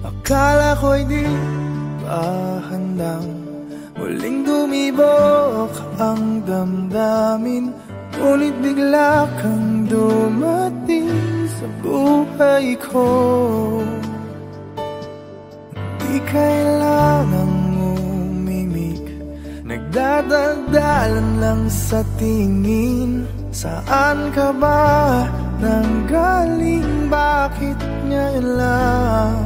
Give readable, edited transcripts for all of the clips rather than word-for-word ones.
Akala ko'y di pa handang muling dumibok ang damdamin, ngunit bigla kang dumating sa buhay ko. Di kailangang umimik, nagdadaldalan lang sa tingin. Saan ka ba nanggaling? Bakit ngayon lang?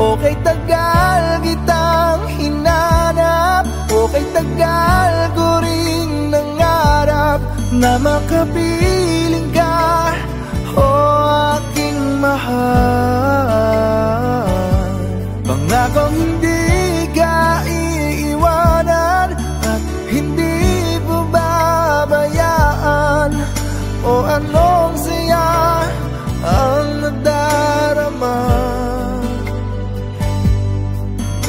Okay, tagal kitang hinanap, okay, tagal ko ring nangarap na makapiling ka, o aking mahal. Pangakong hindi ka iiwanan at hindi babayaan, o anong saya ang nadarama.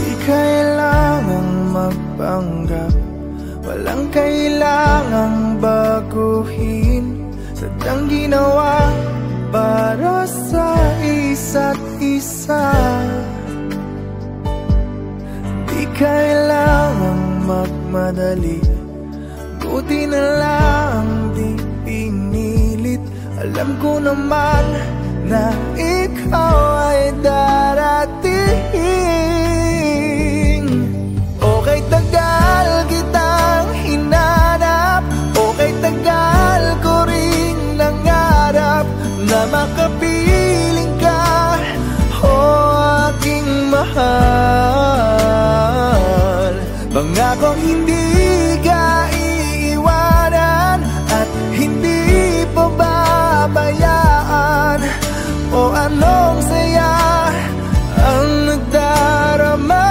Di kailangang magpanggap, walang kailangang baguhin, sadyang ginawa para sa isa't isa. Di kailangang magmadali, buti na lang di pinilit. Alam ko naman na ikaw ay darating. Okay, tagal kitang hinanap, okay, tagal ko ring nangarap na makapiling ka, o aking mahal. Pangakong hindi ka iiwanan at hindi pababayaan, o anong saya ang nagdarama.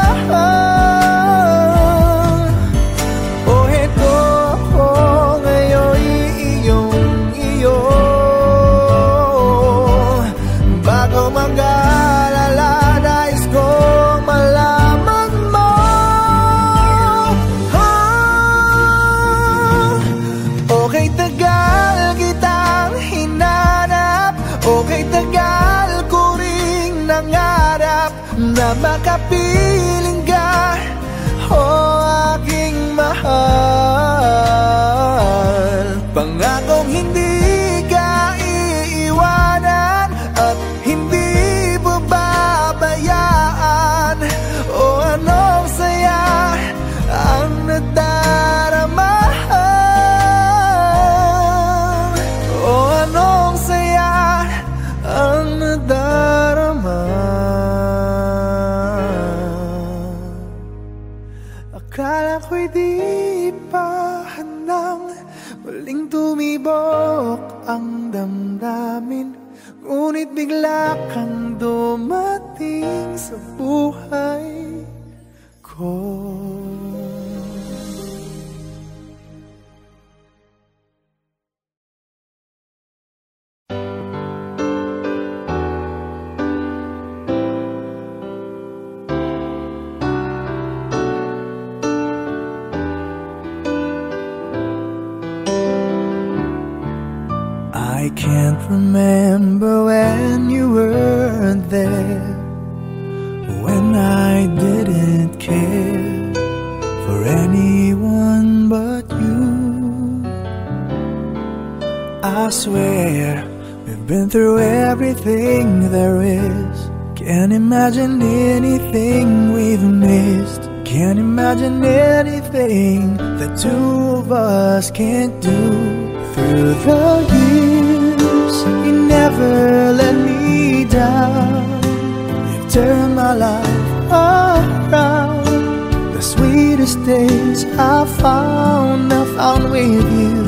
O heto ako ngayon iyong bago mag-alala, nais kong malaman mo. Okay, tagal kitang hinanap, okay, tagal ko ring nangarap na makapiling ka, o aking mahal. Pangakong hindi ka iiwanan at hindi babayaan, o anong saya ang nadarama. O anong saya ang nadarama. Akala ko'y di pa handang muling tumibok ang damdamin, ngunit bigla kang dumating sa buhay ko. I can't remember when you weren't there, when I didn't care for anyone but you. I swear we've been through everything there is. Can't imagine anything we've missed. Can't imagine anything the two of us can't do. Through the years, you never let me down. You've turned my life around. The sweetest days I found with you.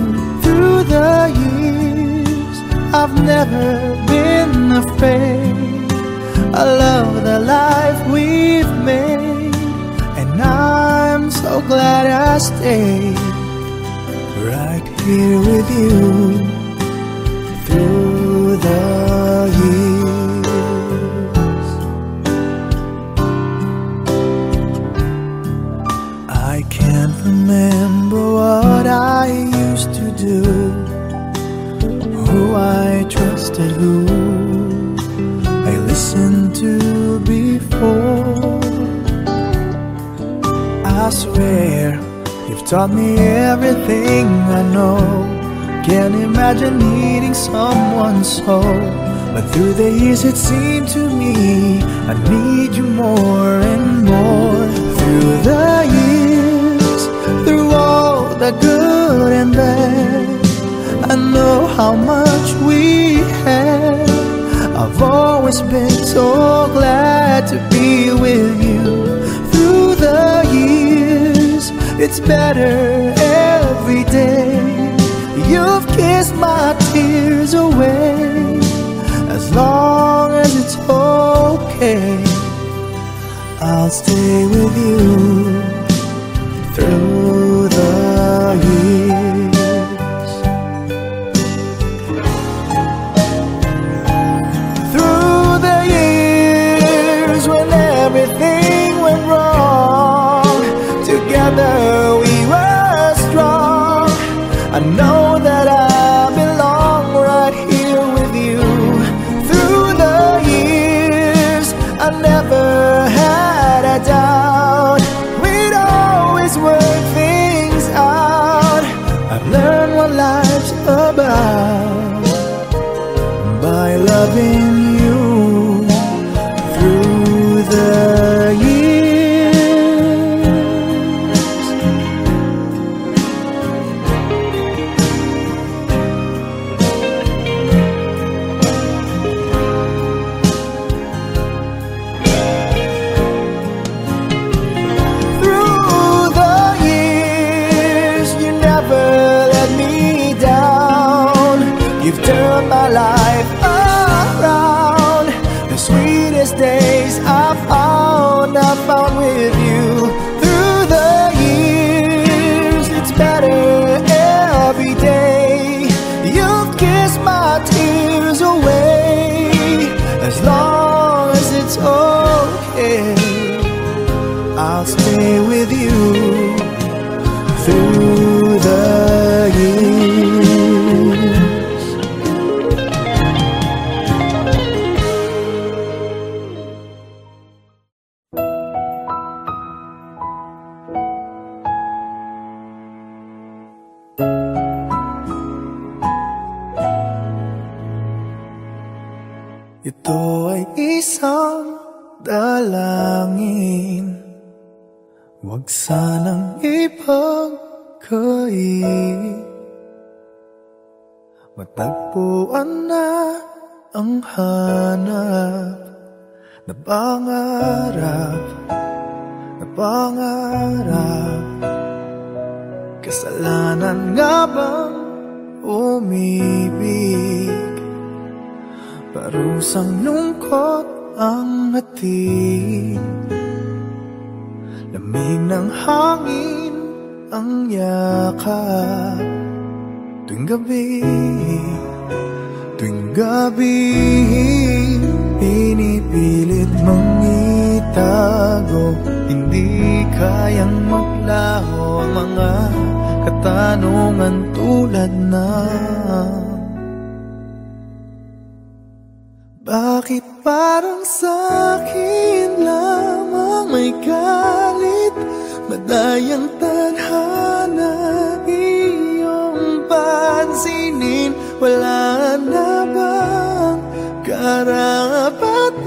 Through the years, I've never been afraid. I love the life we've made, and I'm so glad I stayed right here with you through the years. I can't remember what I used to do, who I trusted, who I listened to before. I swear you've taught me everything I know. Can't imagine needing someone so, but through the years it seemed to me I need you more and more. Through the years, through all the good and bad, I know how much we had. I've always been so glad to be with you. Through the years, it's better every day. You've kissed my tears away. As long as it's okay, I'll stay with you through the years. Through the years when everything went wrong, together we were strong. I know that I belong right here with you. Through the years, I never had a doubt. We'd always work things out. I've learned what life's about by loving you through the years. Turn my life around. The sweetest days I found with you. Through the years, it's better every day. You've kissed my tears away. As long as it's okay, I'll stay with you through the years. Ito ay isang dalangin, huwag sanang ipagkait. Matagpuan na ang hanap na pangarap, na pangarap. Kasalanan nga bang umibig? Parusang lungkot ang hatid, lamig ng hangin ang yakap. Tuwing gabi, pinipilit mong itago. Hindi kayang maglaho ang mga katanungan tulad ng bakit parang sa'kin lamang may galit, madayang tadhana iyong pansinin? Wala na bang karapatan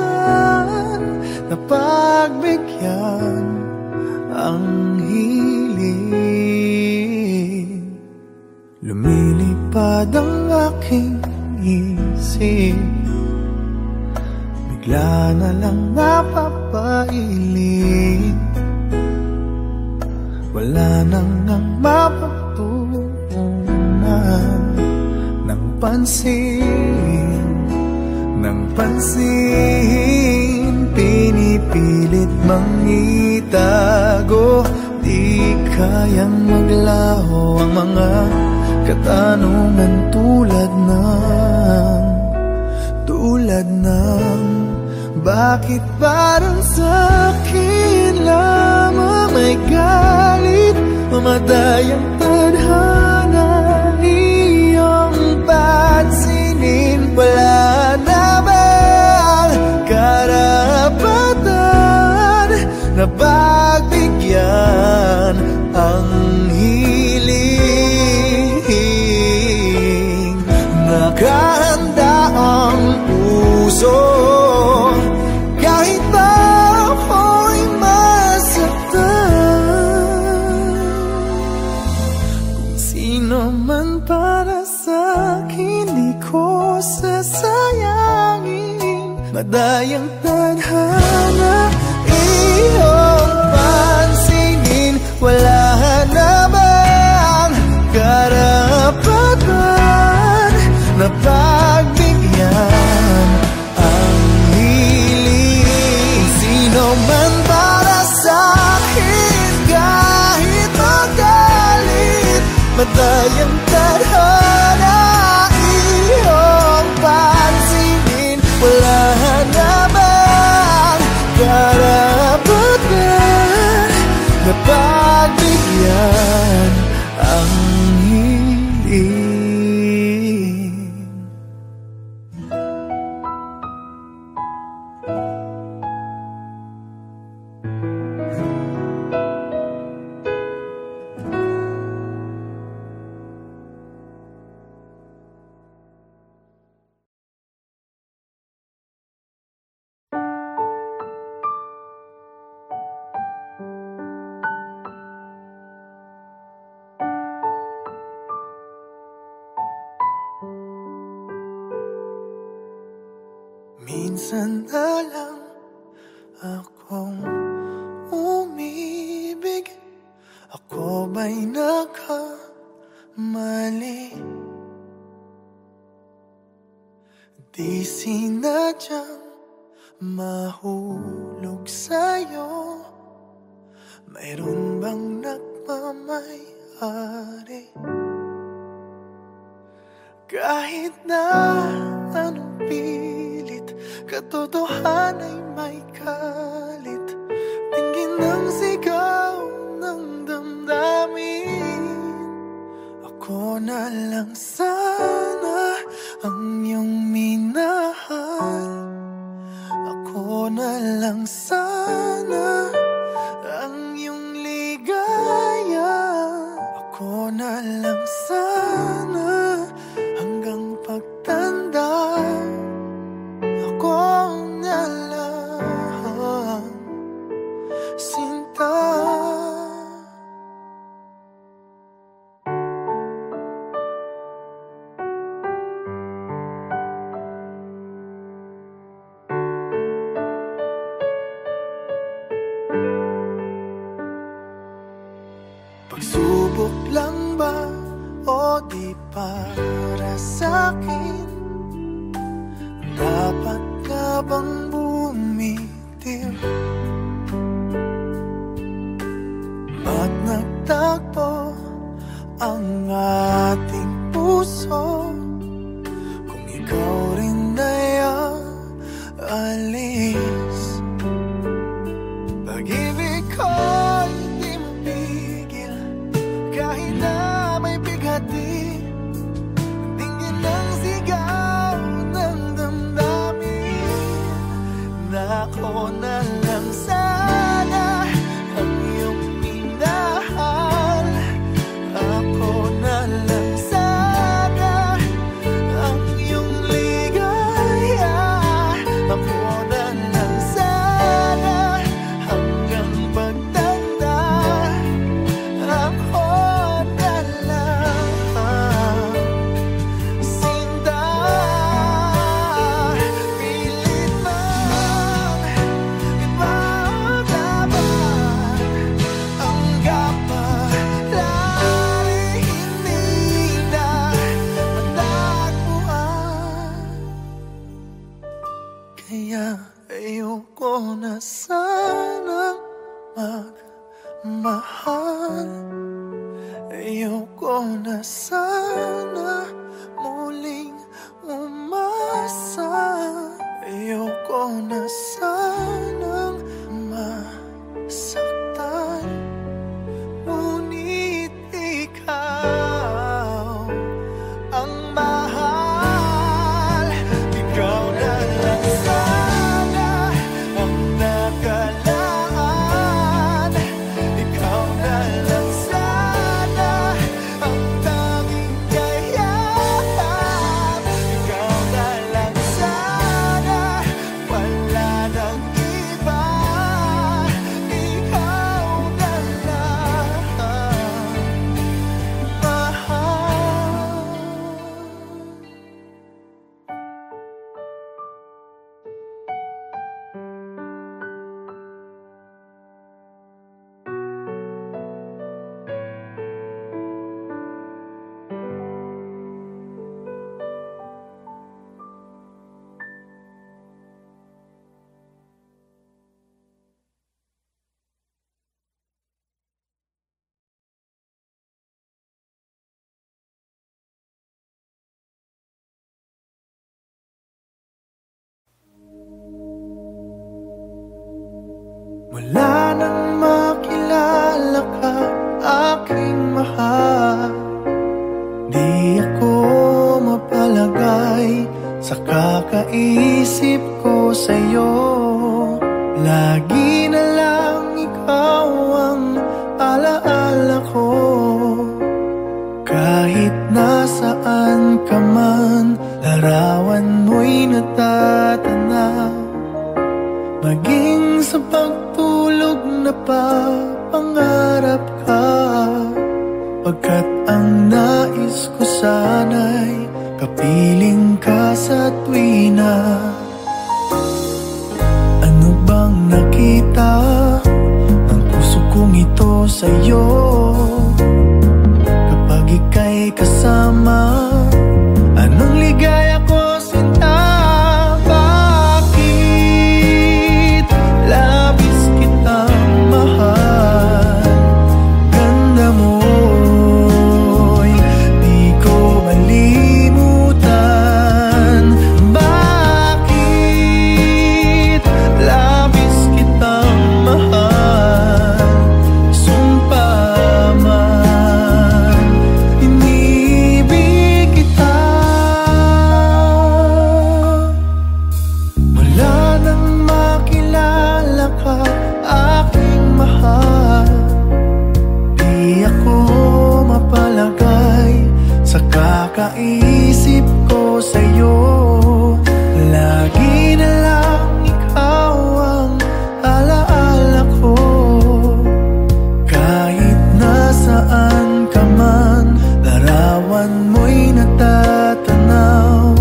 na pagbigyan ang hiling? Lumilipad ang aking isip, bigla na lang napapailing. Wala nang ang mapagtuunan ng pansin, ng pansin. Pinipilit mang itago, di kayang maglaho ang mga katanungan tulad ng bakit parang sa'kin lamang may galit, mamadayang tadhana iyong pansinin? Wala na bang karapatan na pagbigyan ang hiling. Nakahanda ang puso kahit na ako'y masaktan. Kung sino man para sa'kin di ko sasayangin. Madayang tadhana iyong pansinin. Wala namang karapatan na pagbigyan ang hiling. Sino man para sa'kin kahit magalit. Madayang tadhana iyong pansinin. Wala namang karapatan na pagbigyan ang hiling. Minsan na lang akong umibig. Ako ba'y nakamali? Di sinadyang mahulog sa'yo. Mayroon bang nagmamay-ari? Kahit na anong pilit, katotohanan ay may kalit. Tingin ng sigaw ng damdamin. Ako na lang sana ang iyong minahal. Ako na lang sana ang iyong ligaya. Ako na lang sana hanggang pagtanda. Ako na lang, sinta. Pagsubok lang ba o di para sa'kin? Dapat ka bang bumitiw? Ba't nagtagpo ang ating puso kung ikaw rin ay aalis? Pag-ibig ko'y di mapigil kahit na may bigati. Tingin ng sigaw ng damdamin na ako na lang sana ang iyong minahal. Ako na lang sana ang iyong ligaya. Ako na lang sana hanggang pagtanda. Ako na lang, sinta. Pilit man ipaglaban ang kapalaran, hindi na matagpuan. Kaya ayoko na sanang magmahal. Ayoko na sana muling umasa. Ayoko na sanang masaktan. Ngunit ikaw ang mahal. Ikaw na lang sana ang nakalaan. Mula nang makilala ka, aking mahal, di ako mapalagay sa kakaisip ko sa'yo. Lagi na lang ikaw ang alaala ko. Kahit nasaan ka man, larawan mo'y natatanaw. Maging sa pagtulog napapangarap ka, pagkat ang nais ko sana'y kapiling ka sa tuwina. Ano bang nakita ng puso kong ito sa'yo? Kapag ika'y kasama, anong ligaya ko sinta? Bakit labis kitang mahal? Ganda mo'y di ko malimutan. Bakit labis kitang mahal? Sumpa man, inibig kita. Mula nang makilala ka, aking mahal, di ako mapalagay sa kakaisip ko sa'yo. Lagi na lang ikaw ang alaala ko. Kahit nasaan ka man, larawan mo'y natatanaw.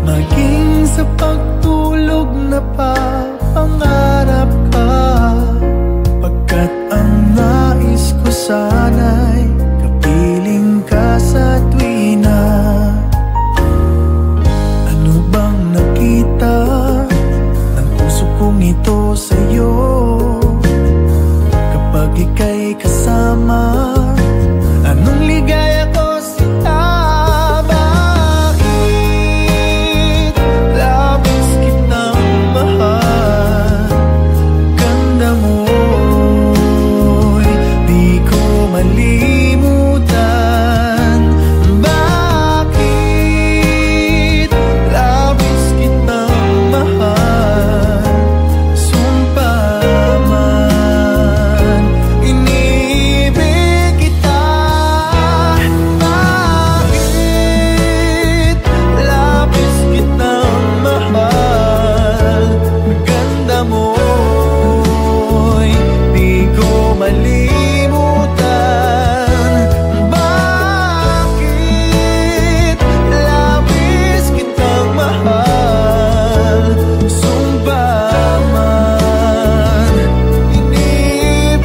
Maging sa pagtulog napapangarap ka, pagkat ang nais ko sana'y kapiling ka sa tuwina. Ano bang nakita ng puso kong ito sa'yo? Kapag ika'y kasama, anong ligaya ko sinta? Bakit labis kitang mahal? Ganda mo'y di ko malimutan. Bakit labis kitang mahal? Sumpa man, inibig kita. Bakit labis kitang mahal? Ganda mo'y di ko malimutan. Bakit labis kitang mahal? Sumpa man, inibig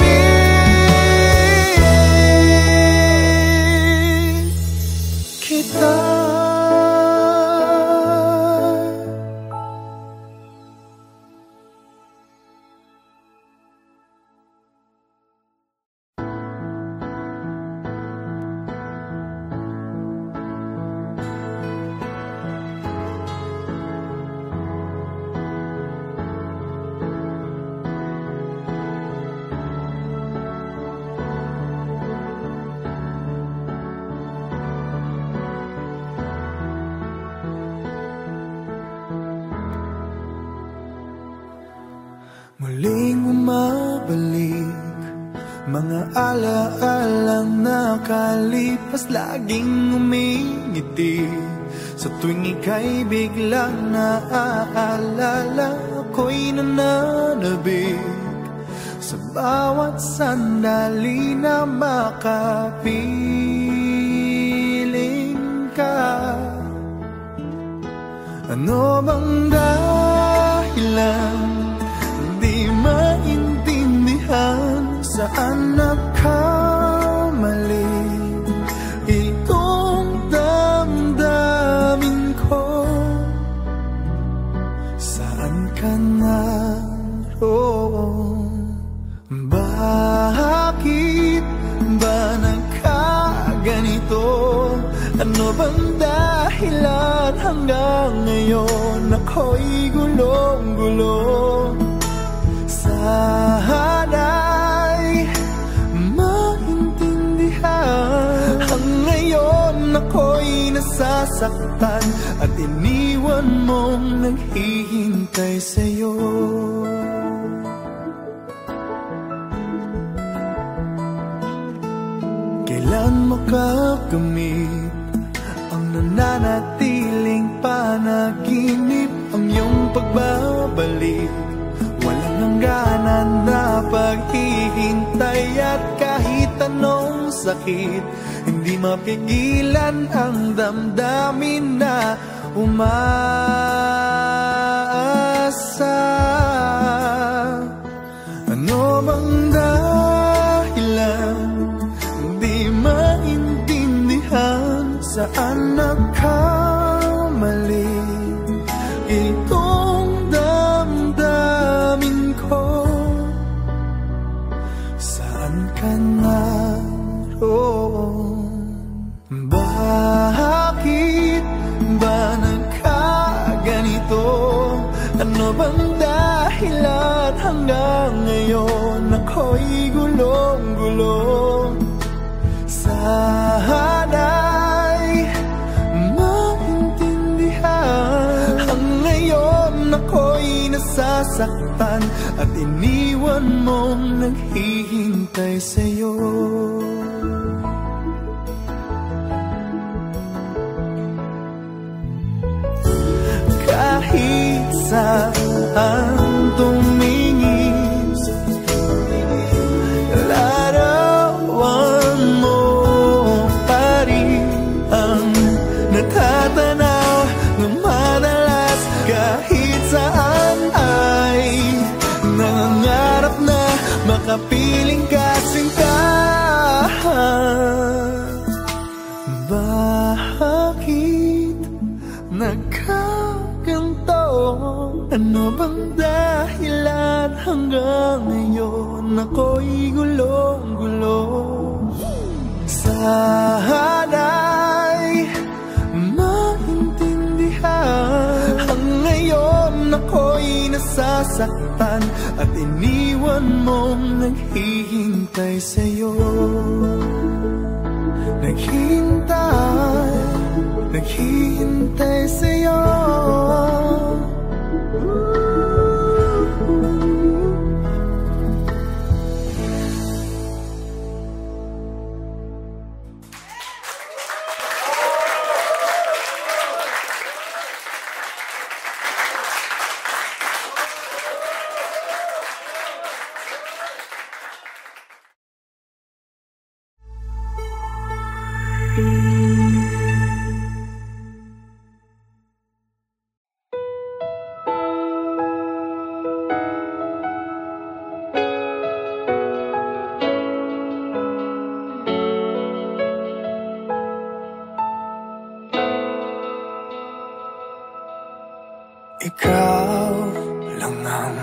kita. Muling umabalik mga alaalang nakalipas, laging umingiti sa tuwing ika'y biglang naaalala. Ako'y nananabik sa bawat sandali na makapiling ka. Ano bang dahilan? Di maintindihan saan nagkamali itong damdamin ko. Saan ka naroon? Bakit ba nagkaganito? Ano bang dahilan hanggang ngayon ako'y gulong-gulo sa nasasaktan at iniwan mong naghihintay sa'yo. Kailan makakamit ang nananatiling panaginip, ang iyong pagbabalik? Walang hangganan na paghihintay at kahit anong sakit, hindi mapigilan ang damdamin na umaasa. Ano bang dahilan? Hindi maintindihan saan nagkamali itong damdamin ko. Saan ka naroon? Bakit ba nagkaganito? Ano bang dahilan hanggang ngayon ako'y gulong-gulong? Sana'y maintindihan. Ang ngayon ako'y nasasaktan at iniwan mong naghihintay sa'yo. Kahit saan tumingin, larawan mo pa rin ang natatanaw na madalas. Kahit saan ay nangangarap na makapiling ka sinta. Bakit nagkaganto? Ano bang dahilan hanggang ngayon ako'y gulong-gulong? Sana'y maintindihan. Ang ngayon ako'y nasasaktan at iniwan mong naghihintay sa'yo. Naghihintay sa'yo. Ikaw lang ang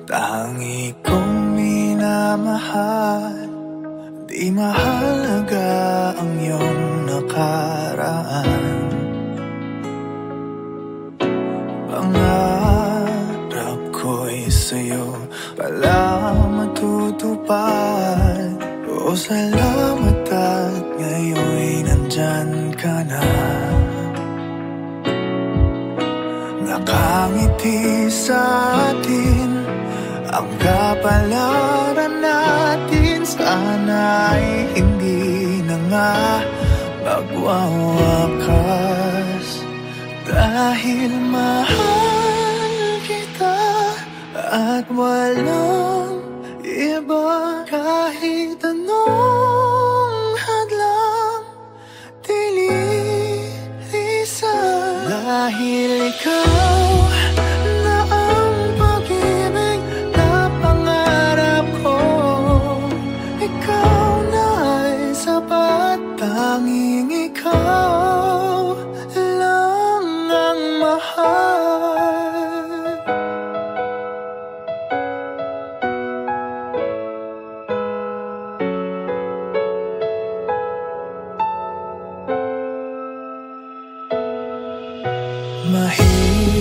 tangi kong minamahal. Di mahalaga ang iyong nakaraan. Pangarap ko'y sa'yo pala matutupad. O salamat at ngayon'y nandyan ka na. Nakangiti sa atin ang kapalaran natin. Sana'y hindi na nga magwawakas. Dahil mahal kita at walang iba. Kahit anong hadlang dililisan. Dahil ikaw na ang pag-ibig na pangarap ko. Ikaw na ay sapat. Tanging ikaw lang ang mahal. Mahirap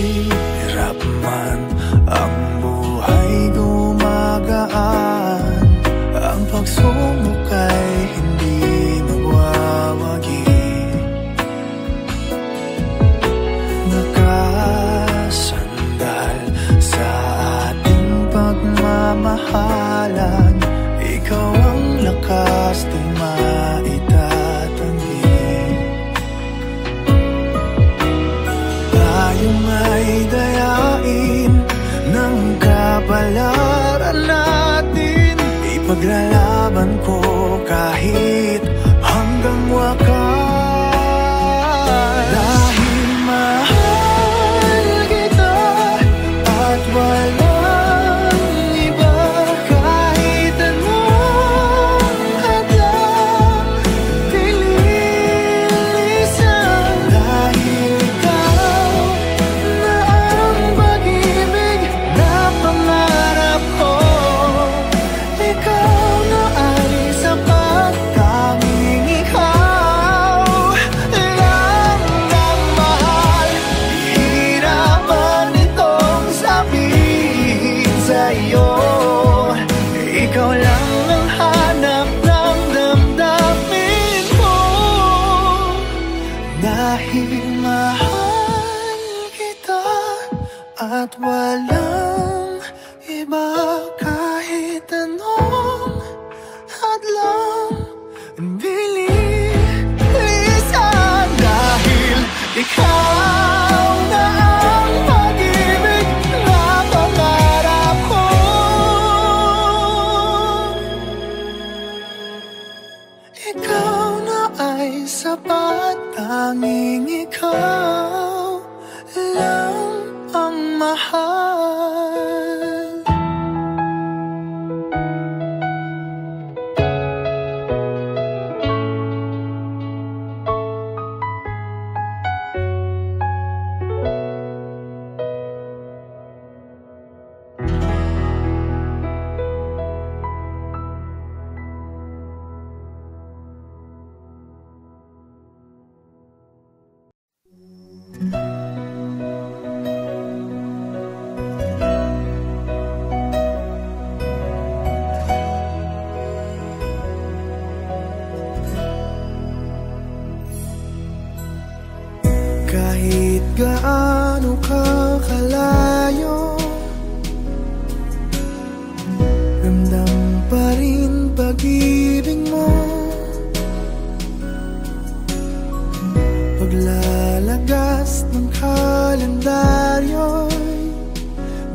kapalaran natin. Ipaglalaban ko kahit hanggang wakas. Dahil mahal kita at walang iba, kahit anong hadlang tilisan. Dahil ikaw na ang pag-ibig na pangarap ko, ikaw na ay sapat, tanging ikaw lang ang mahal. Hihirapan itong sabihin sa'yo, ikaw lang ang hanap ng damdamin ko. Dahil mahal kita at walang iba, kahit anong hadlang bilisan. Dahil ikaw na ang pag-ibig na pangarap ko, ikaw na ay sapat, tanging ikaw lang ang mahal. Kahit gaano ka kalayo, ramdam pa rin pag-ibig mo. Paglalagas ng kalendaryo'y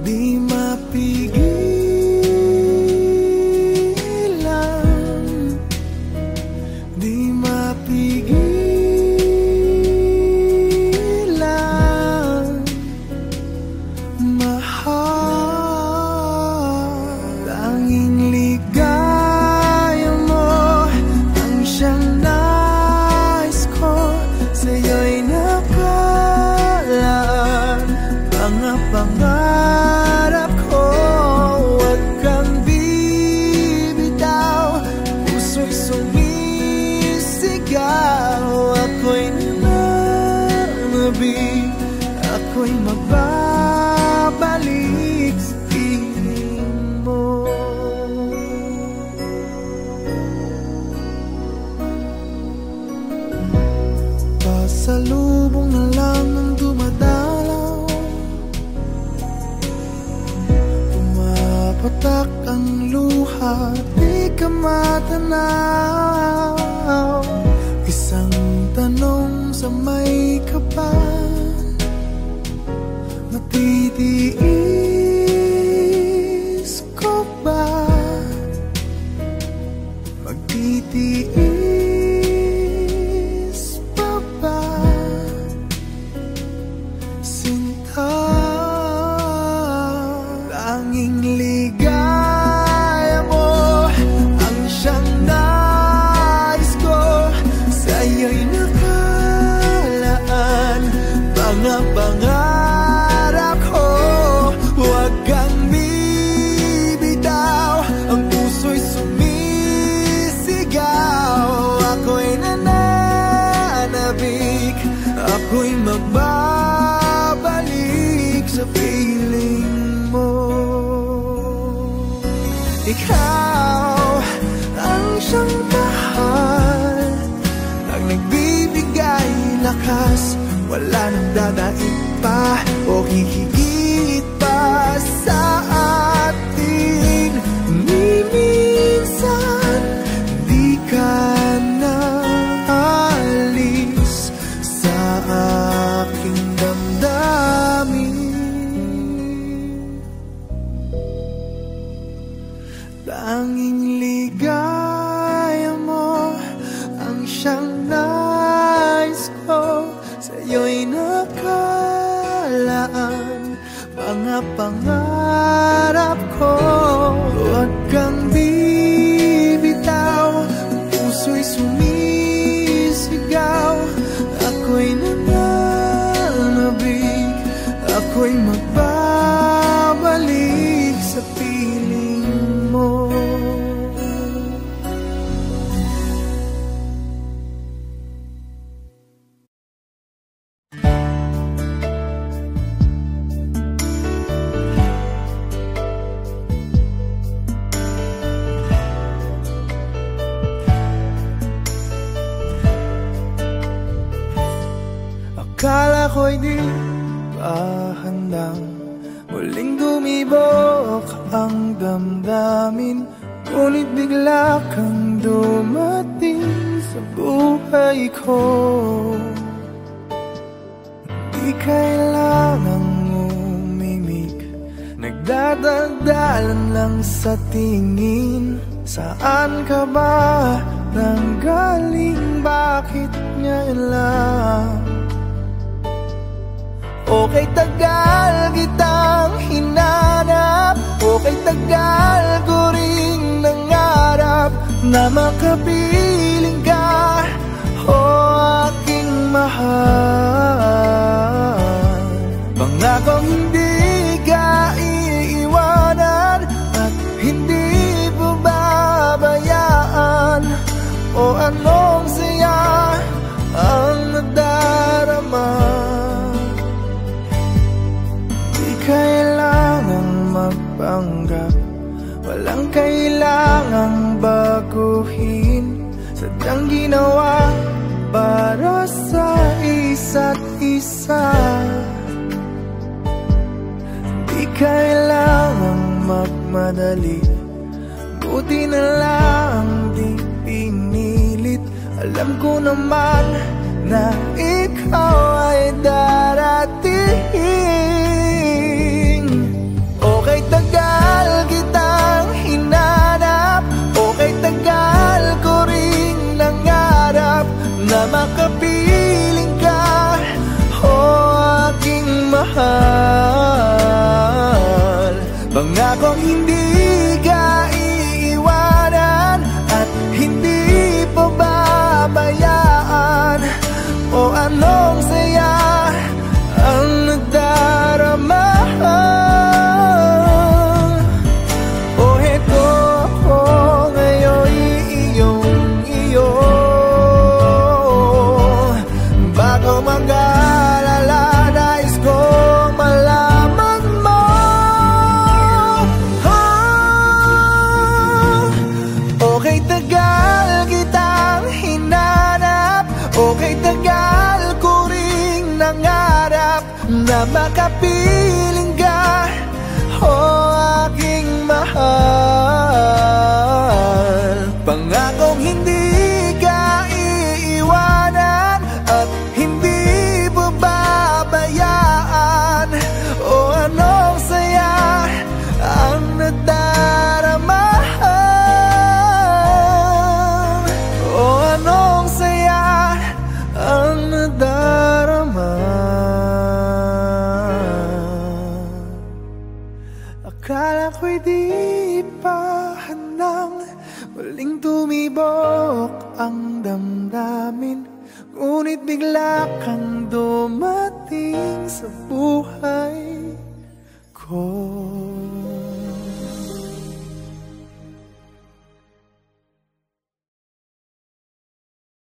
di mapigilan, di mapigilan. Pangarap ko, huwag kang bibitaw. Puso'y sumisigaw, ako'y nananabig, ako'y magbabalik sa piling mo. Pasalubong na lang ang dumadalaw, patak ang luha, di ka matanaw. Isang tanong sa may kapal, matitiis ko ba? Magtitiis pa ba? Sinta, tanging ligaya mo ang siyang nais ko. Sa'yo'y nakalaan mga pangarap ko. Huwag kang bibitaw, ang puso'y sumisigaw. Ako'y nananabik, ako'y magbabalik sa piling mo. Ikaw ang siyang mahal, ang nagbibigay lakas, wala nang dadaig pa o hihigit pa sa atin. Ni minsan di ka na alis sa aking damdamin. Tanging ligaya mo ang siyang nais ko. Sa'yo'y nakalaan mga pangarap ko. Huwag kang bibitaw, ang puso'y sumisigaw. Ako'y nananabik, ako'y magbabalik sa piling mo. Akala ko'y di pa handang muling dumibok ang damdamin, ngunit bigla kang dumating sa buhay ko. Di kailangang umimik, nagdadagdalan lang sa tingin. Saan ka ba nanggaling? Bakit ngayon lang? Okay, tagal kitang hinanap, okay, tagal ko ring nangarap na makapiling ka, o aking mahal. Pangakong hindi ka iiwanan at hindi babayaan, o anong saya ang nadarama. Kailangang magpanggap, walang kailangang baguhin. Sadyang ginawa para sa isa't isa. Di kailangang magmadali, buti na lang di pinilit. Alam ko naman na ikaw ay darating. Okay, tagal kitang hinanap, okay, tagal ko ring nangarap na makapiling ka, o aking mahal. Pangakong hindi ka iiwanan at hindi pababayaan, o anong saya ang nadarama. Na makapiling ka, o aking mahal. Pangakong hindi ka iiwanan at hindi babayaan, o anong saya ang nadarama, o anong saya ang nadarama. Akala ko'y di pa handang muling tumibok ang damdamin, ngunit bigla kang dumating sa buhay ko.